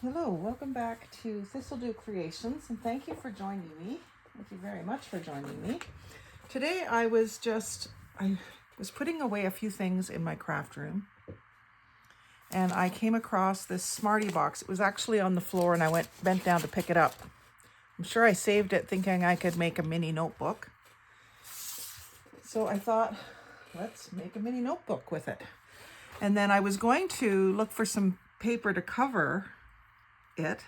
Hello, welcome back to Thistledew Creations, and thank you for joining me. Thank you very much for joining me. Today I was putting away a few things in my craft room, and I came across this Smartie box. It was actually on the floor, and I bent down to pick it up. I'm sure I saved it thinking I could make a mini notebook. So I thought, let's make a mini notebook with it. And then I was going to look for some paper to cover it.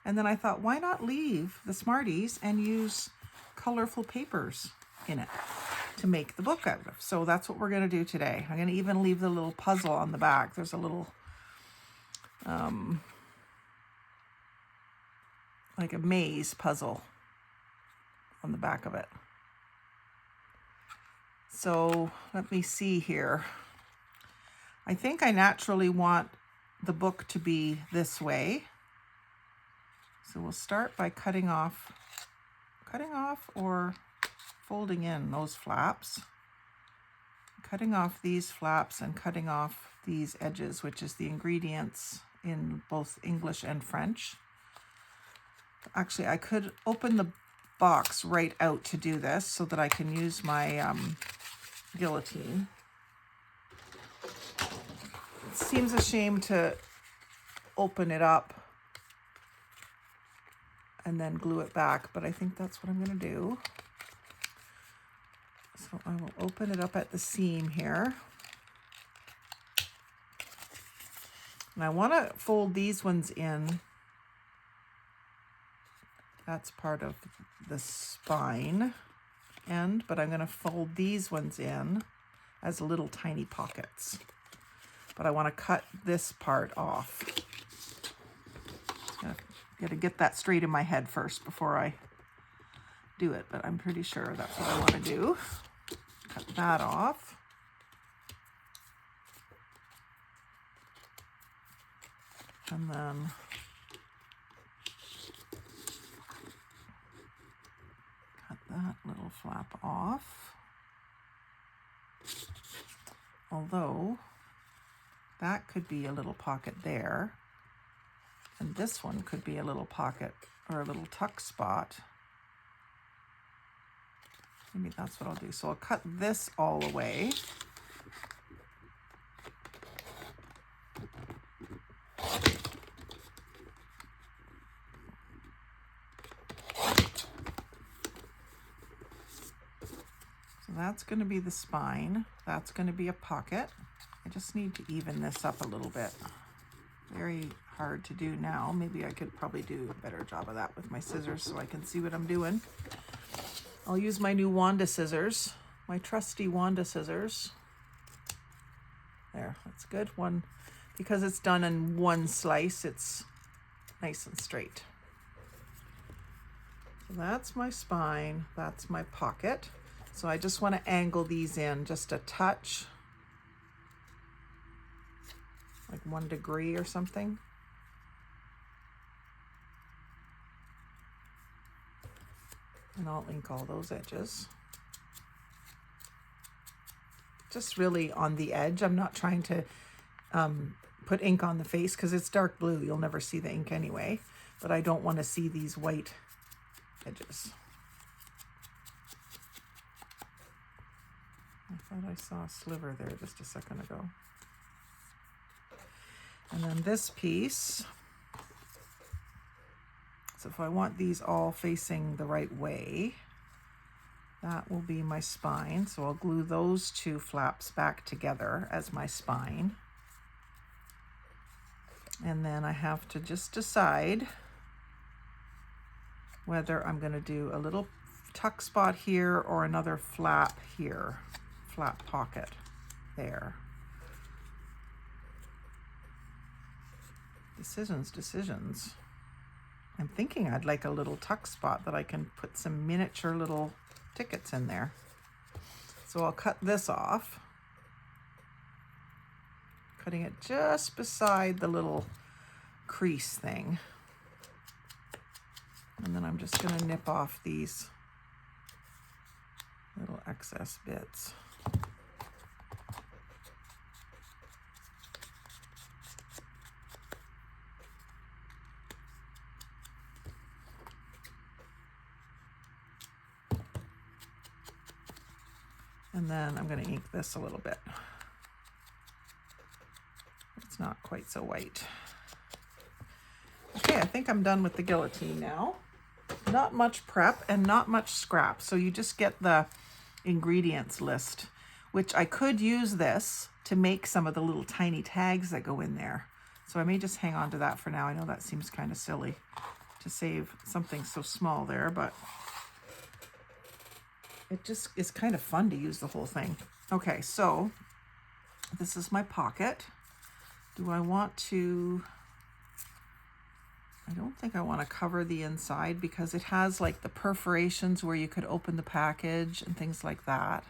And then I thought, why not leave the Smarties and use colorful papers in it to make the book out of? So that's what we're going to do today. I'm going to even leave the little puzzle on the back. There's a little, like a maze puzzle on the back of it. So let me see here. I think I naturally want the book to be this way. So we'll start by cutting off or folding in those flaps. Cutting off these flaps and cutting off these edges, which is the ingredients in both English and French. Actually, I could open the box right out to do this so that I can use my guillotine. It seems a shame to open it up and then glue it back, but I think that's what I'm going to do. So I will open it up at the seam here. And I want to fold these ones in. That's part of the spine end, but I'm going to fold these ones in as little tiny pockets. But I want to cut this part off. Got to get that straight in my head first before I do it, but I'm pretty sure that's what I want to do. Cut that off. And then cut that little flap off. Although that could be a little pocket there, and this one could be a little pocket or a little tuck spot. Maybe that's what I'll do. So I'll cut this all away. So that's going to be the spine. That's going to be a pocket. I just need to even this up a little bit. Very hard to do now. Maybe I could probably do a better job of that with my scissors so I can see what I'm doing. I'll use my new Wanda scissors, my trusty Wanda scissors. There, that's good. One, because it's done in one slice, it's nice and straight. So that's my spine, that's my pocket. So I just want to angle these in just a touch, like 1 degree or something. And I'll ink all those edges. Just really on the edge. I'm not trying to put ink on the face because it's dark blue. You'll never see the ink anyway. But I don't want to see these white edges. I thought I saw a sliver there just a second ago. And then this piece. So if I want these all facing the right way, that will be my spine. So I'll glue those two flaps back together as my spine. And then I have to just decide whether I'm going to do a little tuck spot here or another flap here, flap pocket there. Decisions. I'm thinking I'd like a little tuck spot that I can put some miniature little tickets in there. So I'll cut this off, cutting it just beside the little crease thing. And then I'm just going to nip off these little excess bits. And then I'm going to ink this a little bit. It's not quite so white. Okay, I think I'm done with the guillotine now. Not much prep and not much scrap. So you just get the ingredients list, which I could use this to make some of the little tiny tags that go in there. So I may just hang on to that for now. I know that seems kind of silly to save something so small there, but it just is kind of fun to use the whole thing. Okay, so this is my pocket. Do I want to... I don't think I want to cover the inside because it has like the perforations where you could open the package and things like that.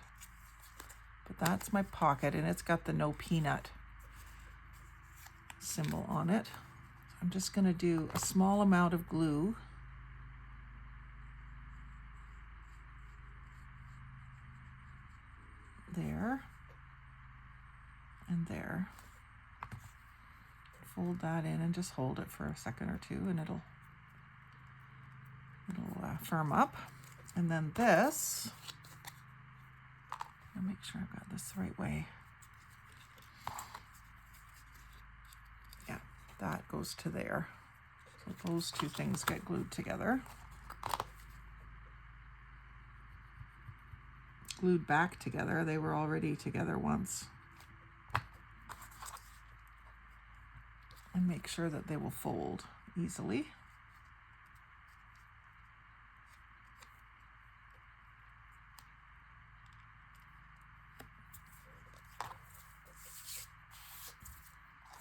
But that's my pocket, and it's got the no peanut symbol on it. I'm just going to do a small amount of glue. There and there. Fold that in and just hold it for a second or two, and it'll firm up. And then this, I'll make sure I've got this the right way. Yeah, that goes to there. So those two things get glued together. Glued back together. They were already together once. And make sure that they will fold easily.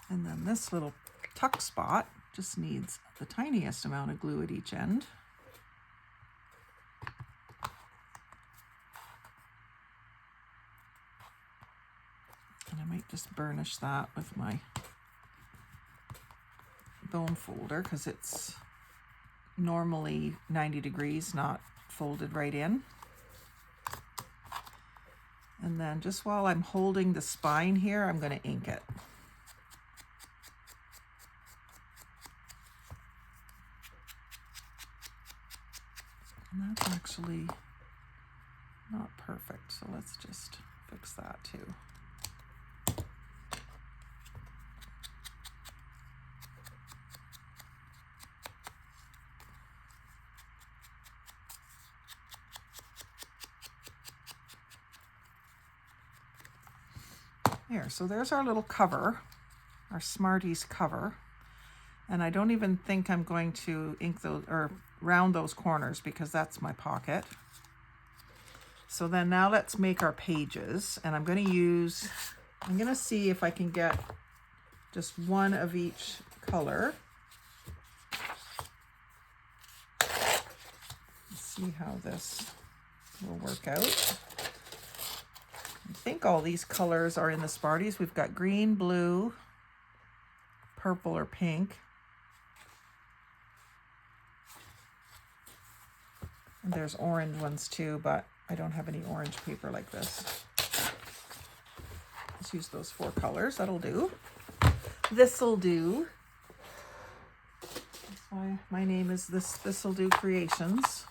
And then this little tuck spot just needs the tiniest amount of glue at each end. And I might just burnish that with my bone folder because it's normally 90 degrees, not folded right in. And then just while I'm holding the spine here, I'm going to ink it. And that's actually not perfect, so let's just fix that too. There, so there's our little cover, our Smarties cover. And I don't even think I'm going to ink those or round those corners because that's my pocket. So then now let's make our pages, and I'm going to see if I can get just one of each color. Let's see how this will work out. I think all these colors are in the Smarties. We've got green, blue, purple or pink. And there's orange ones too, but I don't have any orange paper like this. Let's use those 4 colors. That'll do. This'll do. That's why my name is Thistledew Creations.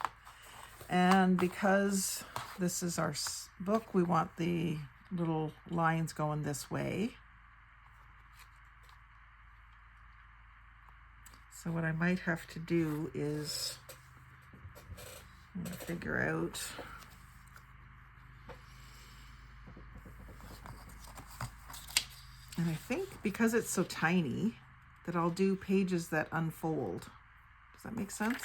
And because this is our book, we want the little lines going this way. So what I might have to do is I'm going to figure out and I think because it's so tiny that I'll do pages that unfold. Does that make sense?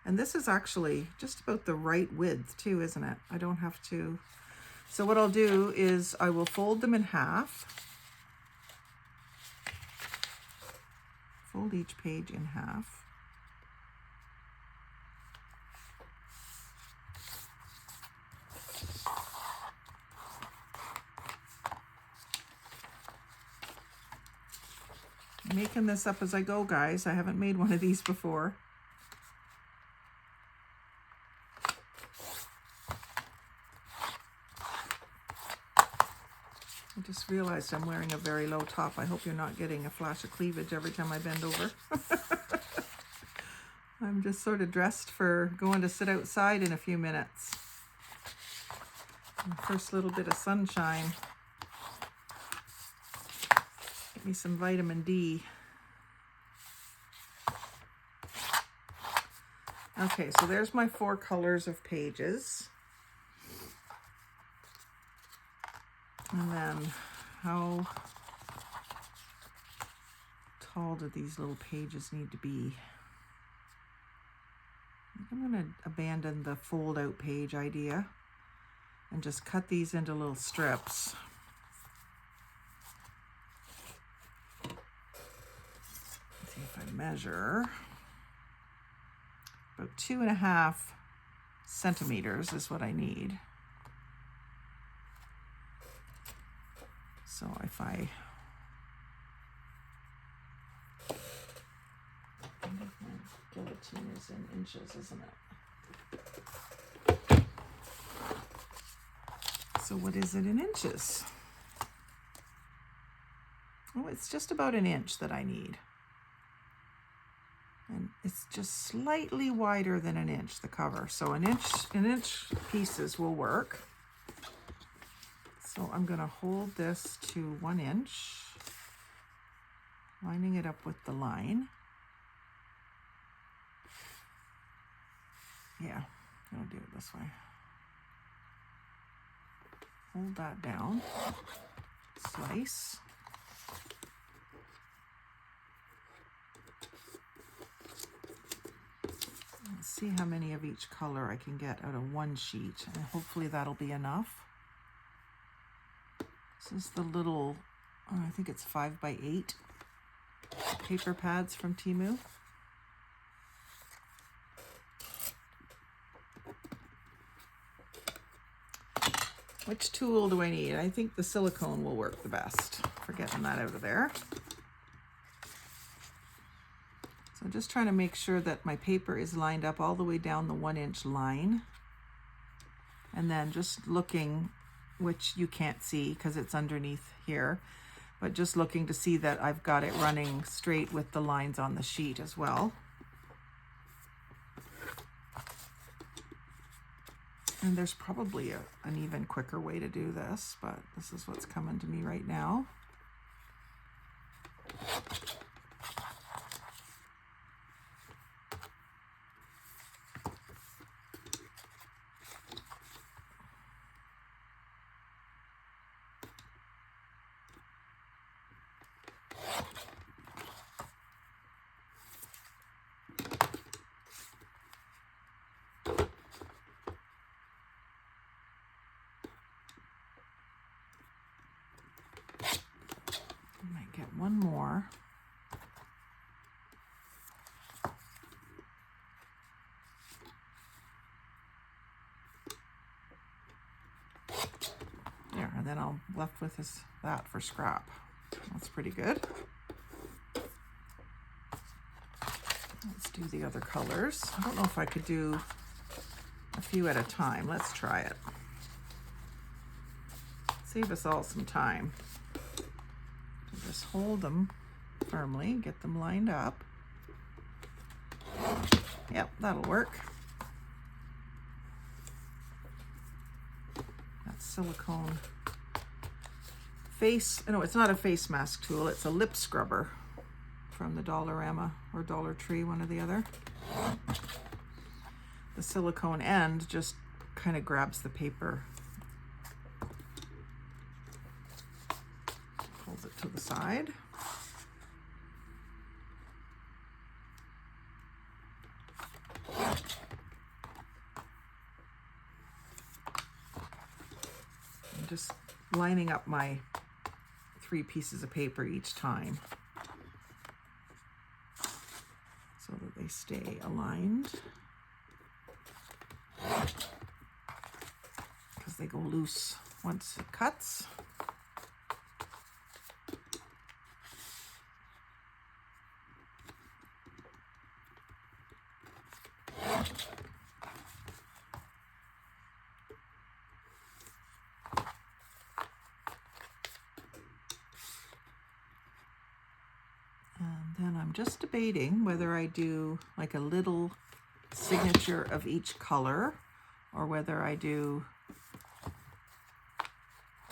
And this is actually just about the right width too, isn't it? I don't have to. So what I'll do is I will fold them in half. Fold each page in half. I'm making this up as I go, guys. I haven't made one of these before. I just realized I'm wearing a very low top. I hope you're not getting a flash of cleavage every time I bend over. I'm just sort of dressed for going to sit outside in a few minutes. First little bit of sunshine. Get me some vitamin D. Okay, so there's my 4 colors of pages. And then how tall do these little pages need to be? I'm going to abandon the fold out page idea and just cut these into little strips. Let's see if I measure. About 2.5 centimeters is what I need. So if I guillotine is in inches, isn't it? So what is it in inches? Oh, it's just about an inch that I need. And it's just slightly wider than an inch, the cover. So an inch pieces will work. So I'm going to hold this to 1 inch, lining it up with the line. Yeah, I'll do it this way. Hold that down, slice. Let's see how many of each color I can get out of 1 sheet, and hopefully that'll be enough. This is the little, I think it's 5x8 paper pads from Temu. Which tool do I need? I think the silicone will work the best for getting that out of there. So I'm just trying to make sure that my paper is lined up all the way down the 1 inch line. And then just looking, which you can't see because it's underneath here, but just looking to see that I've got it running straight with the lines on the sheet as well. And there's probably an even quicker way to do this, but this is what's coming to me right now. Get one more. There, and then I'll left with that for scrap. That's pretty good. Let's do the other colors. I don't know if I could do a few at a time. Let's try it. Save us all some time. Just hold them firmly, get them lined up. Yep, that'll work. That silicone face, no, it's not a face mask tool, it's a lip scrubber from the Dollarama or Dollar Tree, one or the other. The silicone end just kind of grabs the paper, pulls it to the side. I'm just lining up my 3 pieces of paper each time so that they stay aligned, because they go loose once it cuts. Just debating whether I do like a little signature of each color or whether I do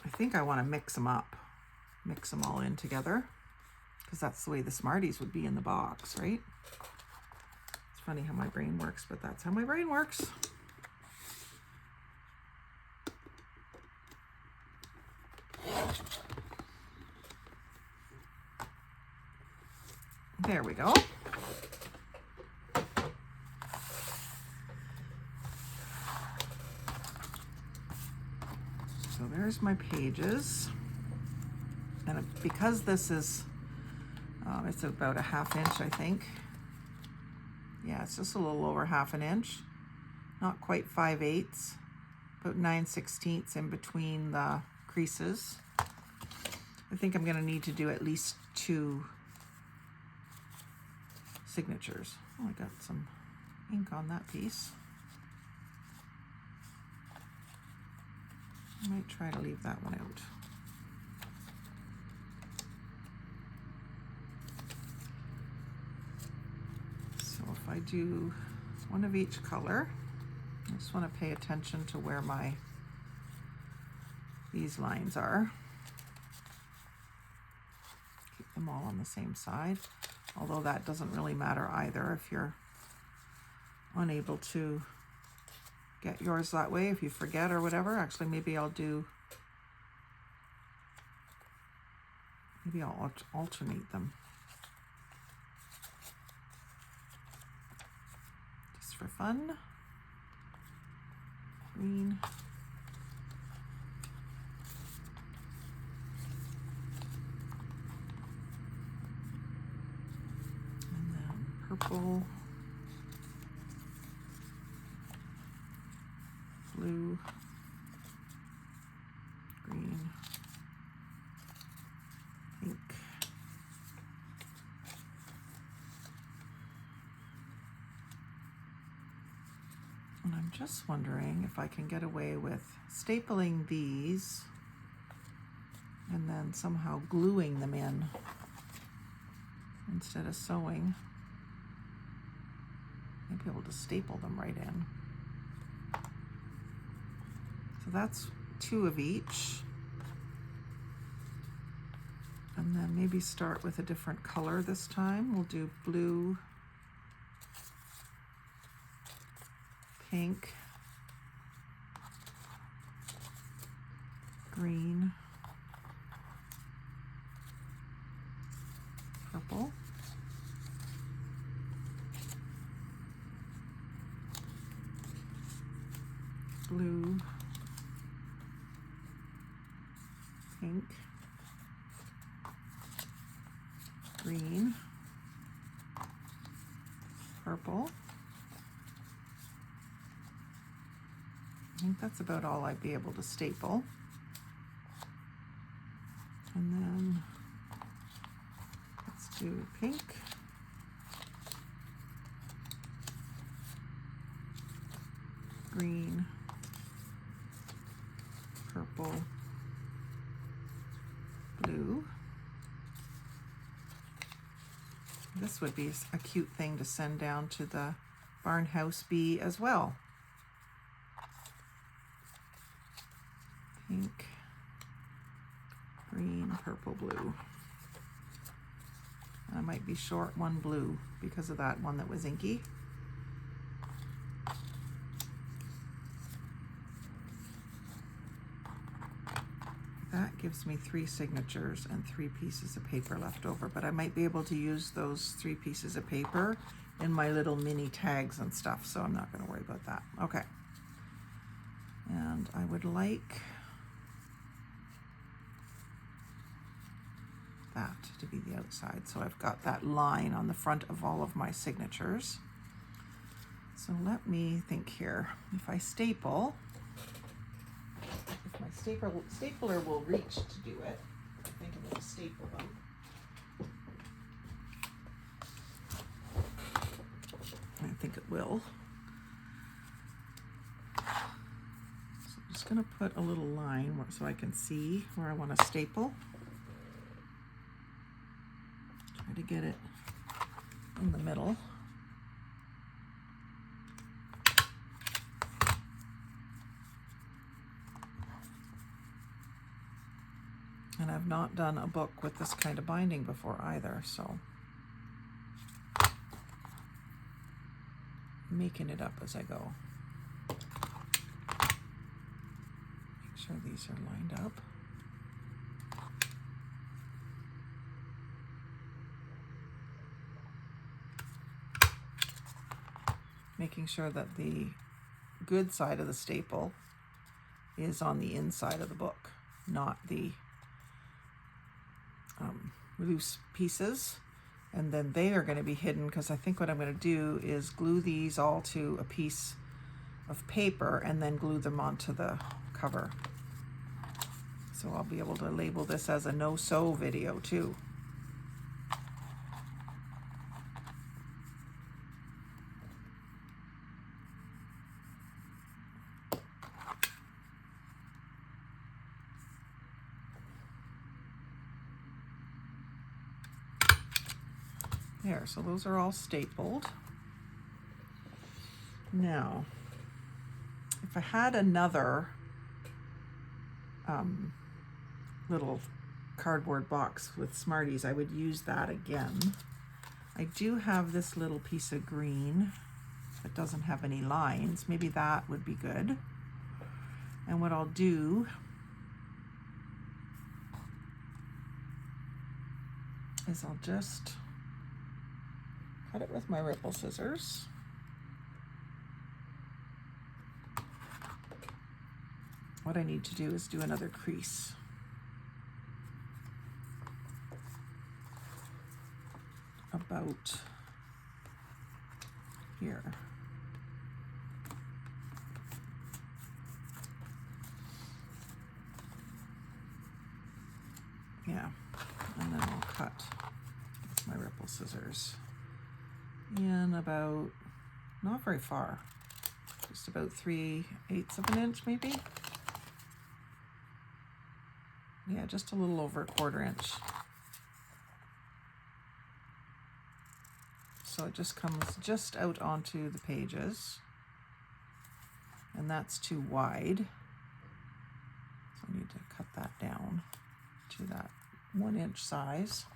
I think I want to mix them up, mix them all in together, because that's the way the Smarties would be in the box, right? It's funny how my brain works, but that's how my brain works. There we go. So there's my pages. And because this is, it's about a 1/2 inch, I think. Yeah, it's just a little over 1/2 inch. Not quite 5/8, about 9/16 in between the creases. I think I'm gonna need to do at least 2 signatures. Oh, I got some ink on that piece. I might try to leave that one out. So if I do one of each color, I just want to pay attention to where these lines are. Keep them all on the same side. Although that doesn't really matter either if you're unable to get yours that way, if you forget or whatever. Actually, maybe I'll alternate them. Just for fun. Green. Purple, blue, green, pink, and I'm just wondering if I can get away with stapling these and then somehow gluing them in instead of sewing. I'd be able to staple them right in. So that's 2 of each. And then maybe start with a different color this time. We'll do blue, pink, green, purple, blue, pink, green, purple. I think that's about all I'd be able to staple. And then let's do pink, green, purple, blue. This would be a cute thing to send down to the barn house bee as well. Pink, green, purple, blue. I might be short one blue because of that one that was inky. That gives me 3 signatures and 3 pieces of paper left over, but I might be able to use those 3 pieces of paper in my little mini tags and stuff, so I'm not going to worry about that. Okay. And I would like that to be the outside, so I've got that line on the front of all of my signatures. So let me think here. If I staple, if my stapler will reach to do it, I think I'm going to staple them. I think it will. So I'm just going to put a little line so I can see where I want to staple. Try to get it in the middle. have not done a book with this kind of binding before either, so making it up as I go. Make sure these are lined up. Making sure that the good side of the staple is on the inside of the book, not the loose pieces. And then they are going to be hidden, because I think what I'm going to do is glue these all to a piece of paper and then glue them onto the cover. So I'll be able to label this as a no-sew video too. There, so those are all stapled. Now, if I had another little cardboard box with Smarties, I would use that again. I do have this little piece of green that doesn't have any lines. Maybe that would be good. And what I'll do is I'll just cut it with my ripple scissors. What I need to do is do another crease. About here. Yeah, and then I'll cut with my ripple scissors in about, not very far, just about 3/8 of an inch maybe. Yeah, just a little over 1/4 inch. So it just comes just out onto the pages, and that's too wide. So I need to cut that down to that 1 inch size.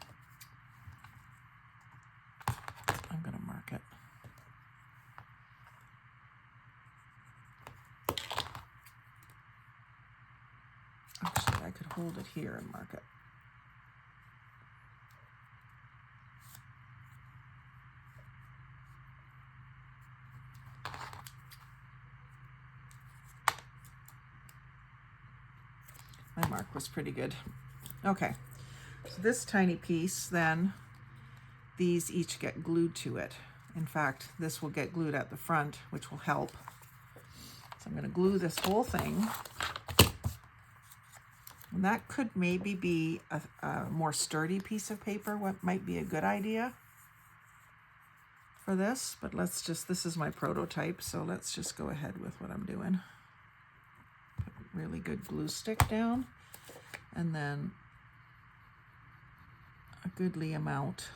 I'm going to mark it. Actually, I could hold it here and mark it. My mark was pretty good. Okay, so this tiny piece, then these each get glued to it. In fact, this will get glued at the front, which will help. So I'm going to glue this whole thing. And that could maybe be a more sturdy piece of paper, what might be a good idea for this. But let's just, this is my prototype, so let's just go ahead with what I'm doing. Put a really good glue stick down, and then a goodly amount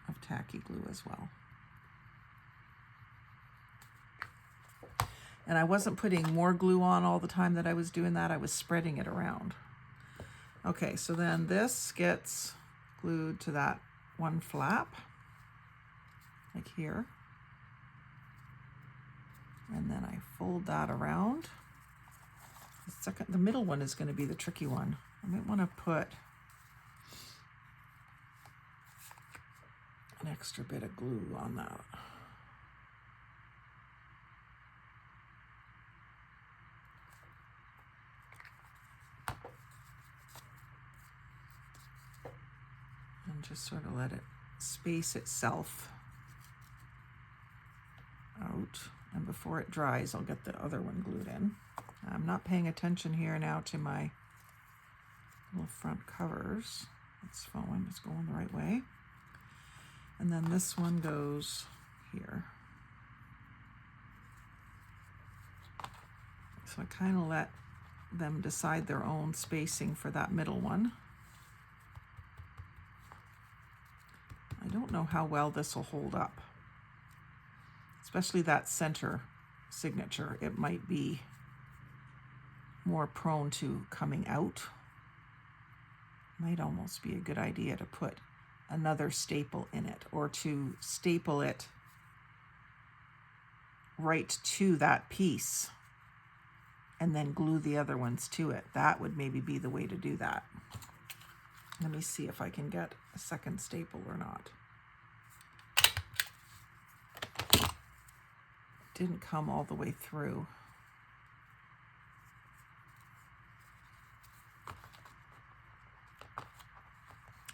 of tacky glue as well. And I wasn't putting more glue on all the time that I was doing that, I was spreading it around. Okay, so then this gets glued to that one flap, like here. And then I fold that around. The middle one is going to be the tricky one. I might want to put an extra bit of glue on that. And just sort of let it space itself out. And before it dries, I'll get the other one glued in. I'm not paying attention here now to my little front covers. It's fine, it's going the right way. And then this one goes here. So I kind of let them decide their own spacing for that middle one. I don't know how well this will hold up, especially that center signature. It might be more prone to coming out. might almost be a good idea to put another staple in it, or to staple it right to that piece and then glue the other ones to it. That would maybe be the way to do that. Let me see if I can get a second staple or not. Didn't come all the way through.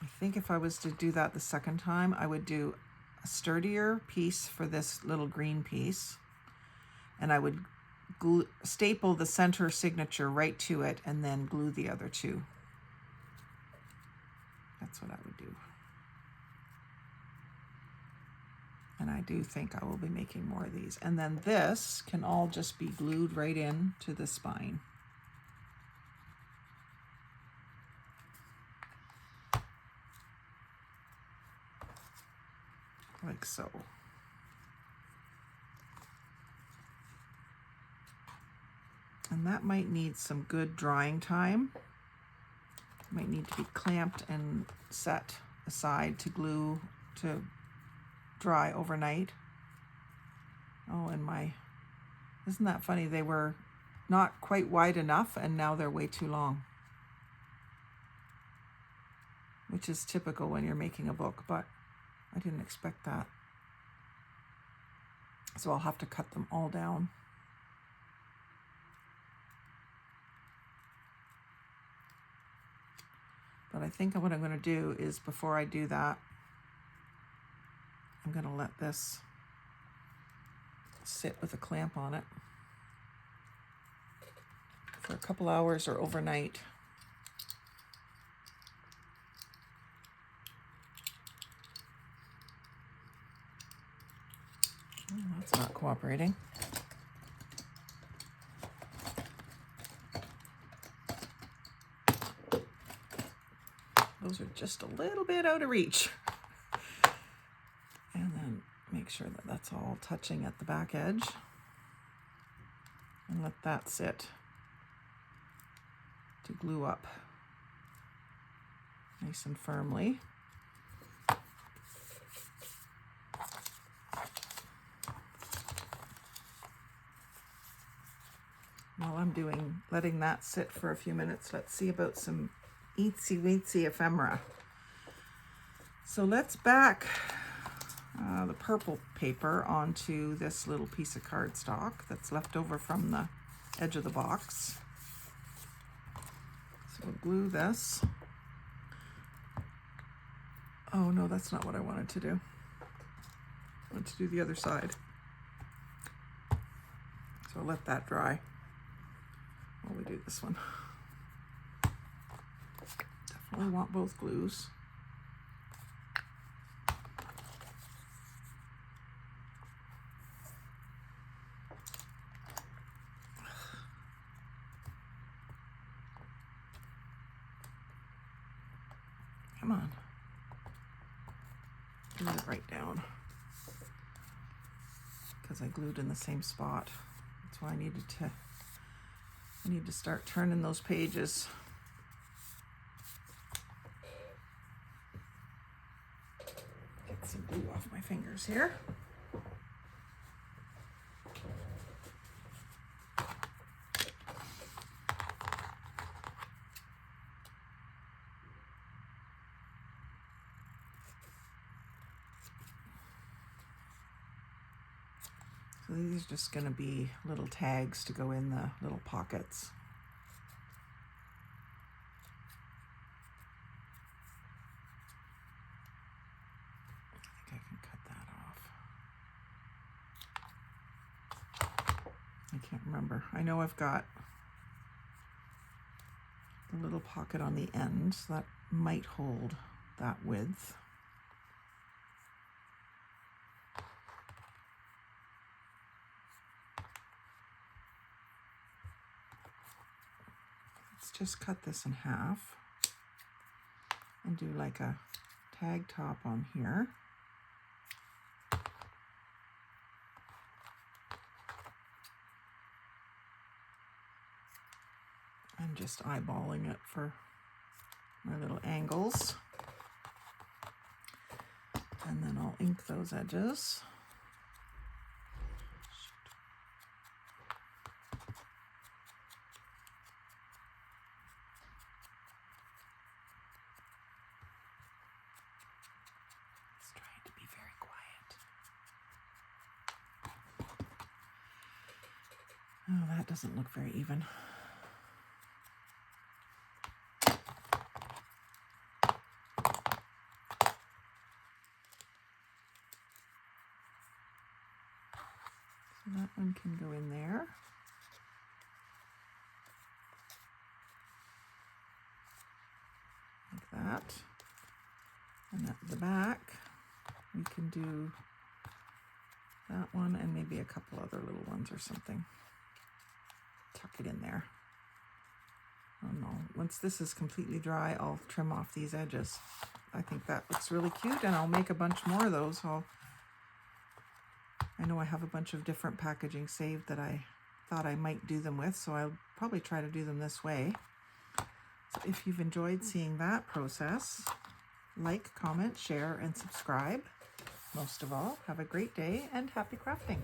I think if I was to do that the second time, I would do a sturdier piece for this little green piece, and I would staple the center signature right to it and then glue the other two. That's what I would do. And I do think I will be making more of these. And then this can all just be glued right in to the spine. Like so. And that might need some good drying time. Might need to be clamped and set aside to glue, to dry overnight. Oh, and isn't that funny? They were not quite wide enough and now they're way too long. Which is typical when you're making a book, but I didn't expect that. So I'll have to cut them all down. But I think what I'm going to do is, before I do that, I'm going to let this sit with a clamp on it for a couple hours or overnight. Oh, that's not cooperating. Those are just a little bit out of reach. And then make sure that that's all touching at the back edge. And let that sit to glue up nice and firmly. While I'm letting that sit for a few minutes, let's see about some eatsy weetsy ephemera. So let's back the purple paper onto this little piece of cardstock that's left over from the edge of the box. So we'll glue this. Oh no, that's not what I wanted to do. I wanted to do the other side. So I'll let that dry while we do this one. Definitely want both glues. Come on. Glue it right down. Because I glued in the same spot. That's why I need to start turning those pages. Get some glue off my fingers here. So these are just going to be little tags to go in the little pockets. I think I can cut that off. I can't remember. I know I've got the little pocket on the end that might hold that width. Just cut this in half and do like a tag top on here. I'm just eyeballing it for my little angles. And then I'll ink those edges. It's trying to be very quiet. Oh, that doesn't look very even. So that one can go in there. Like that. And at the back, we can do that one and maybe a couple other little ones or something. Tuck it in there. Oh no, once this is completely dry, I'll trim off these edges. I think that looks really cute, and I'll make a bunch more of those. I know I have a bunch of different packaging saved that I thought I might do them with, so I'll probably try to do them this way. So if you've enjoyed seeing that process, like, comment, share, and subscribe. Most of all, have a great day and happy crafting.